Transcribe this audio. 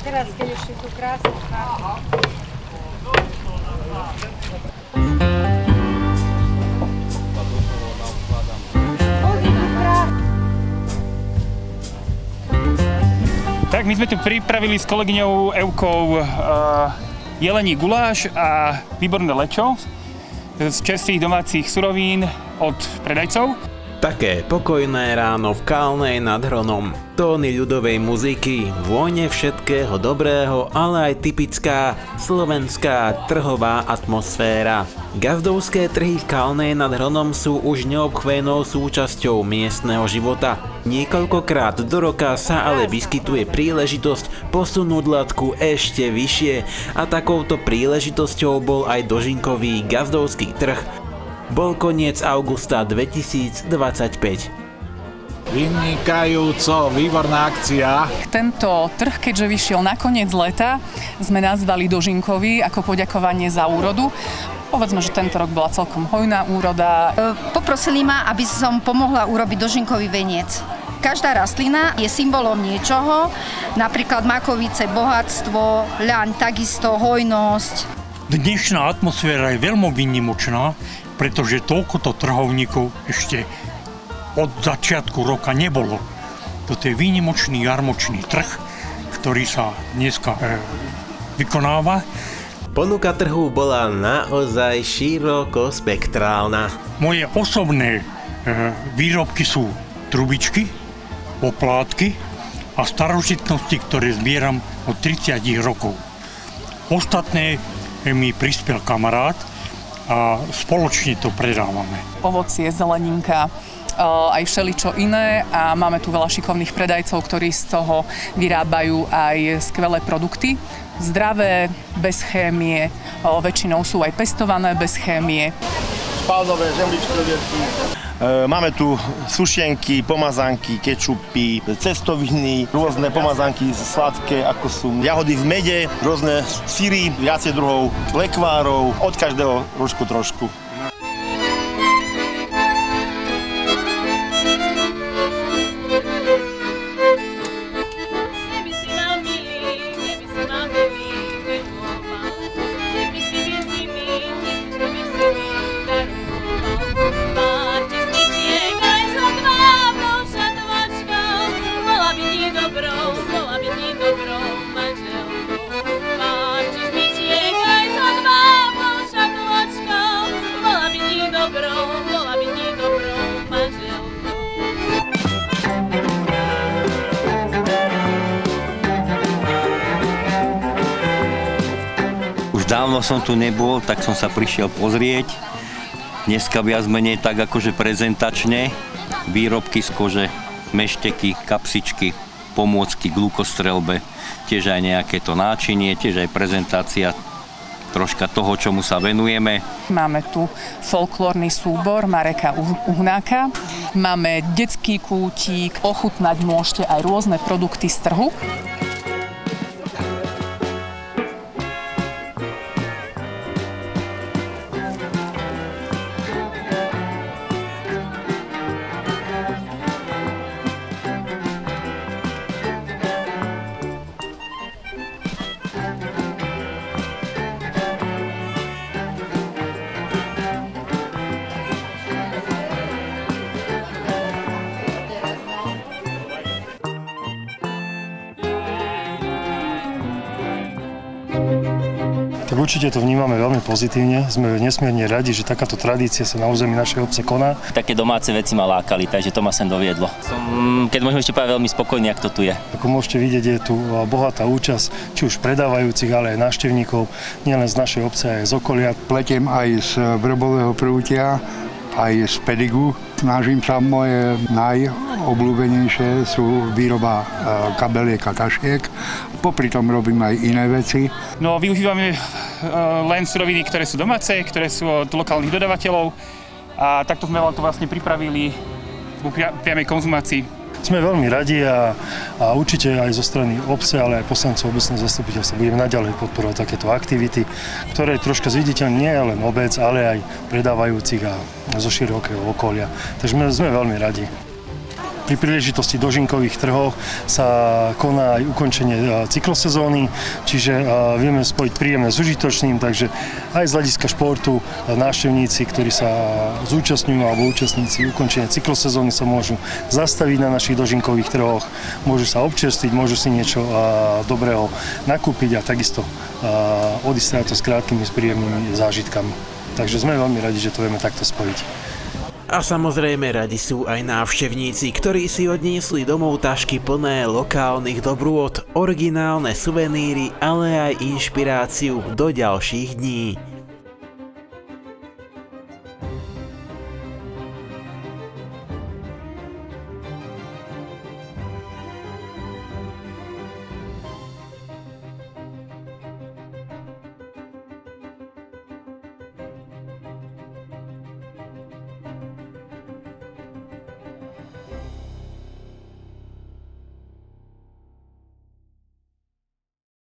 Teraz, keď ešte sú krásne. Tak, my sme tu pripravili s kolegyňou Evkou jelení guláš a výborné lečo z čerstvých domácich surovín od predajcov. Také pokojné ráno v Kalnej nad Hronom. Tóny ľudovej muziky, vône všetkého dobrého, ale aj typická slovenská trhová atmosféra. Gazdovské trhy v Kalnej nad Hronom sú už neobchvejnou súčasťou miestneho života. Niekoľkokrát do roka sa ale vyskytuje príležitosť posunúť latku ešte vyššie a takouto príležitosťou bol aj dožinkový gazdovský trh. Bol koniec augusta 2025. Vynikajúco, výborná akcia. Tento trh, keďže vyšiel na koniec leta, sme nazvali dožinkový ako poďakovanie za úrodu. Povedzme, že tento rok bola celkom hojná úroda. Poprosili ma, aby som pomohla urobiť dožinkový veniec. Každá rastlina je symbolom niečoho, napríklad makovice, bohatstvo, ľaň, takisto hojnosť. Dnešná atmosféra je veľmi výnimočná, pretože toľkoto trhovníkov ešte od začiatku roka nebolo. Toto je výnimočný jarmočný trh, ktorý sa dneska vykonáva. Ponuka trhu bola naozaj širokospektrálna. Moje osobné výrobky sú trubičky, oplátky a starožitnosti, ktoré zbieram od 30 rokov. Ostatné mi prispel kamarát a spoločne to predávame. Ovocie, zeleninka, aj všeličo iné a máme tu veľa šikovných predajcov, ktorí z toho vyrábajú aj skvelé produkty. Zdravé, bez chémie, väčšinou sú aj pestované bez chémie. Spálnové žemličky, máme tu sušenky, pomazánky, kečupy, cestoviny, rôzne pomazánky sladké, ako sú jahody v mede, rôzne syry, viacej druhov lekvárov, od každého trošku. Dávno som tu nebol, tak som sa prišiel pozrieť. Dneska viac menej tak akože prezentačne. Výrobky z kože, mešteky, kapsičky, pomôcky k lukostrelbe, tiež aj nejaké to náčinie, tiež aj prezentácia troška toho, čomu sa venujeme. Máme tu folklórny súbor Mareka Uhnáka, máme detský kútik, ochutnať môžete aj rôzne produkty z trhu. Tak určite to vnímame veľmi pozitívne. Sme nesmierne radi, že takáto tradícia sa na území našej obce koná. Také domáce veci ma lákali, takže to ma sem doviedlo. Som, keď môžem ešte povedať, veľmi spokojný, ak to tu je. Ako môžete vidieť, je tu bohatá účasť, či už predávajúcich, ale aj návštevníkov, nielen z našej obce, aj z okolia. Pletiem aj z vrbového prútia, aj z pedigu. Snažím sa, moje najobľúbenejšie sú výroba kabeliek a tašiek. Popri tom robím aj iné veci. No, využívame len suroviny, ktoré sú domáce, ktoré sú od lokálnych dodavateľov a takto sme to vlastne pripravili v priamej konzumácii. Sme veľmi radi a určite aj zo strany obce, ale aj poslancov obecného zastupiteľstva budeme naďalej podporovať takéto aktivity, ktoré troška zviditeľne nie je len obec, ale aj predávajúcich a zo širokého okolia. Takže sme veľmi radi. Pri príležitosti dožinkových trhov sa koná aj ukončenie cyklosezóny, čiže vieme spojiť príjemné s užitočným, takže aj z hľadiska športu návštevníci, ktorí sa zúčastňujú alebo účastníci ukončenia cyklosezóny sa môžu zastaviť na našich dožinkových trhoch, môžu sa občerstviť, môžu si niečo dobrého nakúpiť a takisto odísť to s krátkými, s príjemnými zážitkami. Takže sme veľmi radi, že to vieme takto spojiť. A samozrejme radi sú aj návštevníci, ktorí si odniesli domov tašky plné lokálnych dobrôt, originálne suveníry, ale aj inšpiráciu do ďalších dní.